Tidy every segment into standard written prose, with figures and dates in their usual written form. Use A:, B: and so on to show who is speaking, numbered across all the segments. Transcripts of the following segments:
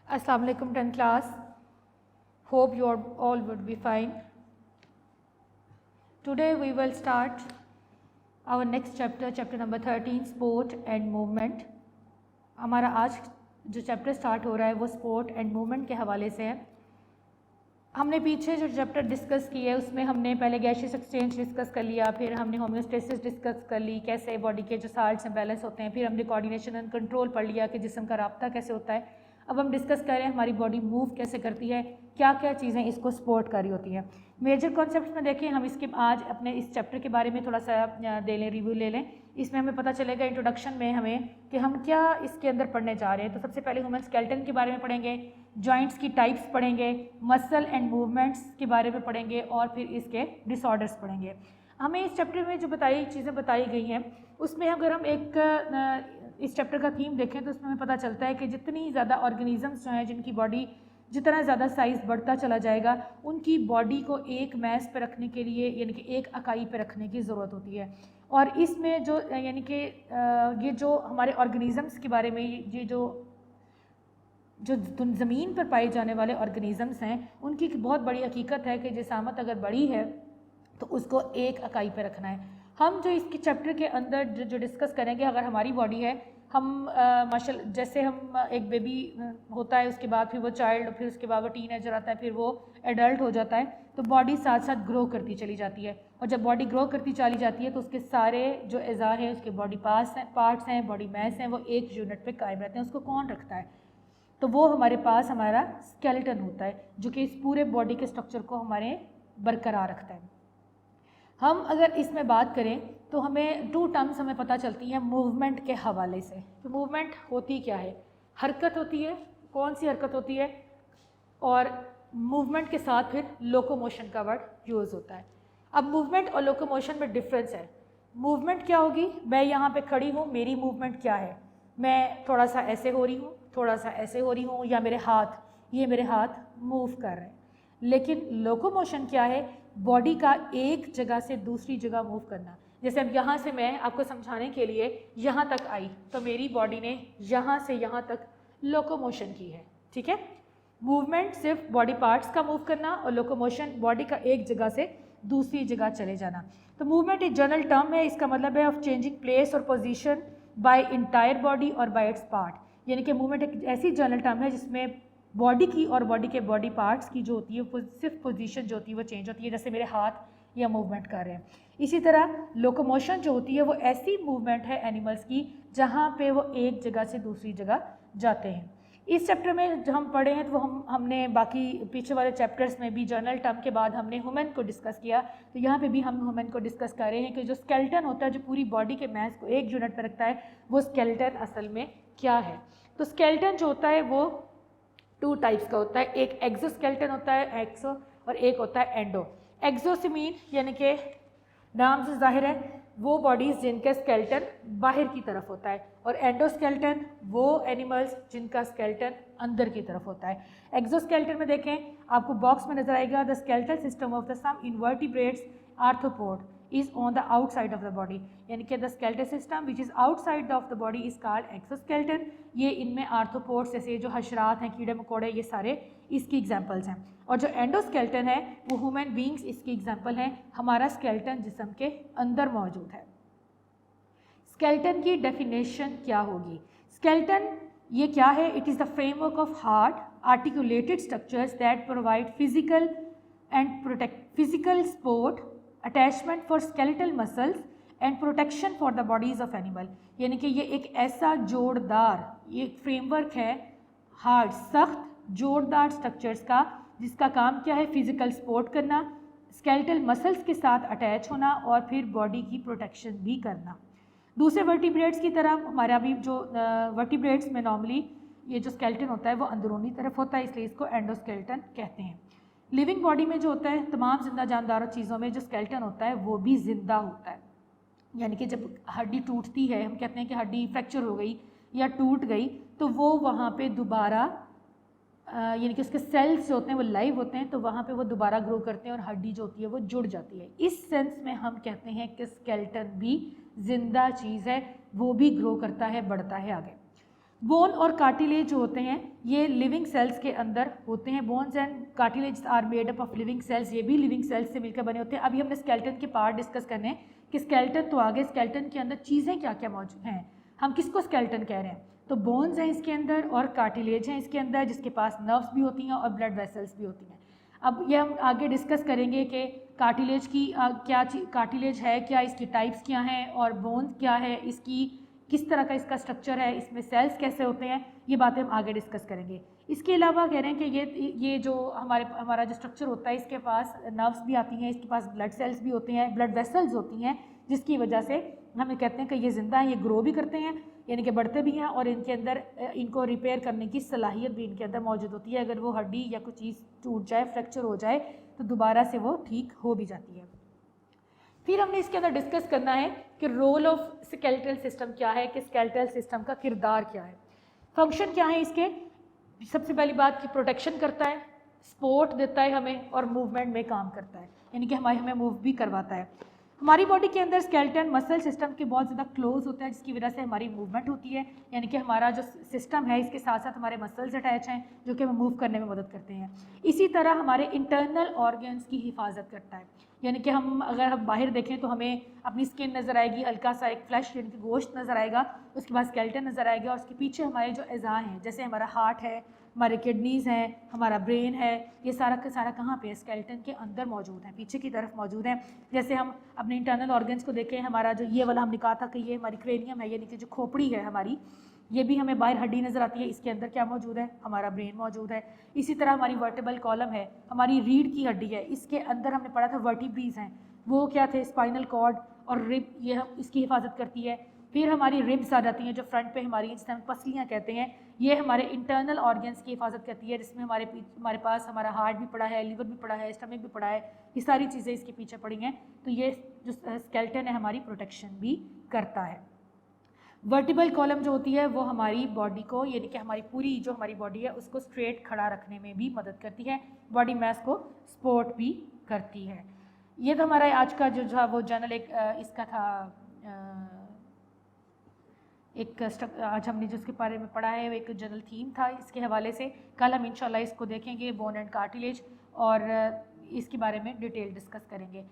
A: Assalamu alaikum 10th class. Hope you all would be fine. Today we will start our next chapter, chapter number 13, sport and movement. हमारा आज जो chapter start हो रहा है वो sport and movement के हवाले से है। हमने पीछे जो चैप्टर डिस्कस किया है उसमें हमने पहले गैसियस एक्सचेंज डिस्कस कर लिया, फिर हमने होम्योस्टेसिस डिस्कस कर ली, कैसे बॉडी के जो साल्ट्स हैं बैलेंस होते हैं, फिर हमने कोऑर्डिनेशन एंड कंट्रोल पढ़ लिया कि जिस्म का राब्ता कैसे होता है। अब हम डिस्कस कर रहे हैं हमारी बॉडी मूव कैसे करती है, क्या क्या चीज़ें इसको सपोर्ट कर रही होती हैं। मेजर कॉन्सेप्ट्स में देखें, हम इसके आज अपने इस चैप्टर के बारे में थोड़ा सा दे लें, रिव्यू ले लें। इसमें हमें पता चलेगा इंट्रोडक्शन में हमें कि हम क्या इसके अंदर पढ़ने जा रहे हैं। तो सबसे पहले ह्यूमन स्केलेटन के बारे में पढ़ेंगे, जॉइंट्स की टाइप्स पढ़ेंगे, मसल एंड मूवमेंट्स के बारे में पढ़ेंगे और फिर इसके डिसऑर्डर्स पढ़ेंगे। हमें इस चैप्टर में जो चीज़ें बताई गई हैं उसमें अगर हम इस चैप्टर का थीम देखें तो उसमें हमें पता चलता है कि जितनी ज़्यादा ऑर्गेनिजम्स जो हैं जिनकी बॉडी जितना ज़्यादा साइज़ बढ़ता चला जाएगा उनकी बॉडी को एक मैस पे रखने के लिए यानी कि एक इकाई पे रखने की ज़रूरत होती है। और इसमें जो यानी कि ये जो हमारे ऑर्गेनिजम्स के बारे में ये जो ज़मीन पर पाए जाने वाले ऑर्गेनिजम्स हैं उनकी एक बहुत बड़ी हकीकत है कि जिसामत अगर बड़ी है तो उसको एक इकाई पे रखना है। हम जो इसके चैप्टर के अंदर जो डिस्कस करेंगे, अगर हमारी बॉडी है, हम माशाल्लाह जैसे हम एक बेबी होता है, उसके बाद फिर वो चाइल्ड, फिर उसके बाद वो टीनेजर आता है, फिर वो एडल्ट हो जाता है, तो बॉडी साथ साथ ग्रो करती चली जाती है। और जब बॉडी ग्रो करती चली जाती है तो उसके सारे जो अज़ा हैं, उसके बॉडी पार्ट्स हैं, बॉडी मैस हैं, वो एक यूनिट पे कायम रहते हैं। उसको कौन रखता है? तो वो हमारे पास हमारा स्केलेटन होता है जो कि इस पूरे बॉडी के स्ट्रक्चर को हमारे बरकरार रखता है। हम अगर इसमें बात करें तो हमें टू टर्म्स हमें पता चलती हैं मूवमेंट के हवाले से। तो मूवमेंट होती क्या है? हरकत होती है। कौन सी हरकत होती है? और मूवमेंट के साथ फिर लोकोमोशन का वर्ड यूज़ होता है। अब मूवमेंट और लोकोमोशन में डिफरेंस है। मूवमेंट क्या होगी? मैं यहाँ पे खड़ी हूँ, मेरी मूवमेंट क्या है? मैं थोड़ा सा ऐसे हो रही हूँ, थोड़ा सा ऐसे हो रही हूँ, या मेरे हाथ मूव कर रहे हैं। लेकिन लोकोमोशन क्या है? बॉडी का एक जगह से दूसरी जगह मूव करना। जैसे अब यहाँ से मैं आपको समझाने के लिए यहाँ तक आई तो मेरी बॉडी ने यहाँ से यहाँ तक लोकोमोशन की है। ठीक है, मूवमेंट सिर्फ बॉडी पार्ट्स का मूव करना और लोकोमोशन बॉडी का एक जगह से दूसरी जगह चले जाना। तो मूवमेंट एक जनरल टर्म है। इसका मतलब है ऑफ चेंजिंग प्लेस और पोजीशन बाय इंटायर बॉडी और बाय इट्स पार्ट। यानी कि मूवमेंट एक ऐसी जनरल टर्म है जिसमें बॉडी की और बॉडी के बॉडी पार्ट्स की जो होती है वो सिर्फ पोजीशन जो होती है वो चेंज होती है, जैसे मेरे हाथ या मूवमेंट कर रहे हैं। इसी तरह लोकोमोशन जो होती है वो ऐसी मूवमेंट है एनिमल्स की जहाँ पे वो एक जगह से दूसरी जगह जाते हैं। इस चैप्टर में जो हम पढ़े हैं तो हमने बाकी पीछे वाले चैप्टर्स में भी जनरल टर्म के बाद हमने ह्यूमन को डिस्कस किया। तो यहाँ पे भी हम ह्यूमन को डिस्कस कर रहे हैं कि जो स्केलेटन होता है जो पूरी बॉडी के मैस को एक यूनिट पर रखता है, वो स्केलेटन असल में क्या है। तो स्केलेटन जो होता है वो टू टाइप्स का होता है। एक एक्सोस्केलेटन होता है, एक्सो, और एक होता है एंडो। एक्सो से मीन यानी कि नाम से जाहिर है वो बॉडीज़ जिनका स्केलेटन बाहर की तरफ होता है, और एंडोस्केलेटन वो एनिमल्स जिनका स्केलेटन अंदर की तरफ होता है। एक्सोस्केलेटन में देखें आपको बॉक्स में नजर आएगा, the skeletal system of the some invertebrates arthropod is on the outside of the body, यानी कि the skeletal system which is outside of the body is called exoskeleton। ये इनमें आर्थ्रोपोड्स जैसे जो हशरात हैं, कीड़े मकोड़े, ये सारे इसकी एग्जांपल्स हैं। और जो एंडोस्केलेटन है वो ह्यूमन बींग्स इसकी एग्जांपल हैं। हमारा स्केलेटन जिस्म के अंदर मौजूद है। स्केलेटन की डेफिनेशन क्या होगी? स्केलेटन ये क्या है? It is the framework of hard articulated structures that provide physical and physical support, attachment for skeletal muscles and protection for the bodies of animal. यानी कि ये एक ऐसा जोड़दार ये फ्रेमवर्क है हार्ड सख्त जोड़दार स्ट्रक्चर्स का, जिसका काम क्या है? फिजिकल सपोर्ट करना, स्केलेटल मसल्स के साथ अटैच होना और फिर बॉडी की प्रोटेक्शन भी करना। दूसरे वर्टिब्रेट्स की तरह हमारा भी जो वर्टिब्रेट्स में नॉर्मली ये जो स्केलेटन होता है वो अंदरूनी तरफ होता है, इसलिए इसको एंडोस्केलेटन कहते हैं। लिविंग बॉडी में जो होता है तमाम जिंदा जानदार चीज़ों में जो स्केलेटन होता है वो भी जिंदा होता है। यानी कि जब हड्डी टूटती है, हम कहते हैं कि हड्डी फ्रैक्चर हो गई या टूट गई, तो वो वहाँ पे दोबारा यानी कि उसके सेल्स जो होते हैं वो लाइव होते हैं, तो वहाँ पे वो दोबारा ग्रो करते हैं और हड्डी जो होती है वो जुड़ जाती है। इस सेंस में हम कहते हैं कि स्केलेटन भी जिंदा चीज़ है, वो भी ग्रो करता है, बढ़ता है आगे। बोन और कार्टिलेज जो होते हैं ये लिविंग सेल्स के अंदर होते हैं। Bones and cartilage are made up of living cells, ये भी लिविंग सेल्स से मिलकर बने होते हैं। अभी हमने स्केलेटन के पार्ट डिस्कस करने हैं कि स्केलेटन तो आगे, स्केलेटन के अंदर चीज़ें क्या क्या मौजूद हैं, हम किसको स्केलेटन कह रहे हैं। तो बोन्स हैं इसके अंदर और कार्टिलेज हैं इसके अंदर, जिसके पास नर्व्स भी होती हैं और ब्लड वेसल्स भी होती हैं। अब ये हम आगे डिस्कस करेंगे कि कार्टिलेज की क्या कार्टिलेज है क्या, इसकी टाइप्स क्या हैं, और बोन्स क्या है, इसकी किस तरह का इसका स्ट्रक्चर है, इसमें सेल्स कैसे होते हैं, ये बातें हम आगे डिस्कस करेंगे। इसके अलावा कह रहे हैं कि ये जो हमारा जो स्ट्रक्चर होता है, इसके पास नर्व्स भी आती हैं, इसके पास ब्लड सेल्स भी होती हैं, ब्लड वेसल्स होती हैं, जिसकी वजह से हम कहते हैं कि ये ज़िंदा हैं, ये ग्रो भी करते हैं, यानी कि बढ़ते भी हैं, और इनके अंदर इनको रिपेयर करने की सलाहियत भी इनके अंदर मौजूद होती है। अगर वो हड्डी या कोई चीज़ टूट जाए, फ्रैक्चर हो जाए, तो दोबारा से वो ठीक हो भी जाती है। फिर हमने इसके अंदर डिस्कस करना है कि रोल ऑफ स्केलेटल सिस्टम क्या है, कि स्केलेटल सिस्टम का किरदार क्या है, फंक्शन क्या है इसके। सबसे पहली बात कि प्रोटेक्शन करता है, सपोर्ट देता है हमें, और मूवमेंट में काम करता है, यानी कि हमें मूव भी करवाता है। हमारी बॉडी के अंदर स्केलेटन मसल सिस्टम के बहुत ज़्यादा क्लोज होता है, जिसकी वजह से हमारी मूवमेंट होती है, यानी कि हमारा जो सिस्टम है इसके साथ साथ हमारे मसल्स अटैच हैं जो कि हमें मूव करने में मदद करते हैं। इसी तरह हमारे इंटरनल ऑर्गन्स की हिफाजत करता है, यानी कि अगर हम बाहर देखें तो हमें अपनी स्किन नज़र आएगी, हल्का सा एक फ्लैश यानी कि गोश्त नज़र आएगा, उसके बाद स्केलेटन नज़र आएगा, और उसके पीछे हमारे जो अज़ा हैं, जैसे हमारा हार्ट है, हमारे किडनीज़ हैं, हमारा ब्रेन है, ये सारा का सारा कहाँ पे है, स्केलेटन के अंदर मौजूद है, पीछे की तरफ मौजूद है। जैसे हम अपने इंटरनल ऑर्गन्स को देखें, हमारा जो ये वाला हमने कहा था कि ये हमारी क्रेनियम है, यानी कि जो खोपड़ी है हमारी, ये भी हमें बाहर हड्डी नज़र आती है, इसके अंदर क्या मौजूद है, हमारा ब्रेन मौजूद है। इसी तरह हमारी वर्टेबल कॉलम है, हमारी रीढ़ की हड्डी है, इसके अंदर हमने पढ़ा था वर्टिब्रीज हैं, वो क्या थे, स्पाइनल कॉर्ड और रिब, ये इसकी हिफाजत करती है। फिर हमारी रिब्स आ जाती हैं जो फ्रंट पे हमारी, जिसे हम पसलियाँ कहते हैं, ये हमारे इंटरनल ऑर्गन्स की हिफाजत करती है, जिसमें हमारे पास हमारा हार्ट भी पड़ा है, लीवर भी पड़ा है, स्टमक भी पड़ा है, ये सारी चीज़ें इसके पीछे पड़ी हैं। तो ये जो स्केलेटन है हमारी प्रोटेक्शन भी करता है। वर्टिबल कॉलम जो होती है वो हमारी बॉडी को, यानी कि हमारी पूरी जो हमारी बॉडी है उसको स्ट्रेट खड़ा रखने में भी मदद करती है, बॉडी मास को सपोर्ट भी करती है। ये तो हमारा आज का जो था वो जर्नल एक इसका था, एक आज हमने जो इसके बारे में पढ़ा है वो एक जनरल थीम था, इसके हवाले से कल हम इंशाल्लाह इसको देखेंगे, बोन एंड कार्टिलेज, और इसके बारे में डिटेल डिस्कस करेंगे।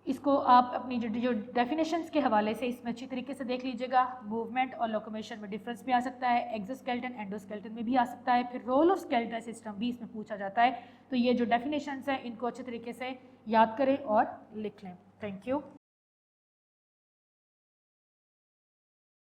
A: इसको आप अपनी जो डेफिनेशंस के हवाले से इसमें अच्छी तरीके से देख लीजिएगा। मूवमेंट और लोकोमोशन में डिफरेंस भी आ सकता है, एक्सोस्केलेटन एंडोस्केलेटन में भी आ सकता है, फिर रोल ऑफ स्केलेटल सिस्टम भी इसमें पूछा जाता है। तो ये जो डेफिनेशंस हैं इनको अच्छे तरीके से याद करें और लिख लें। Thank you.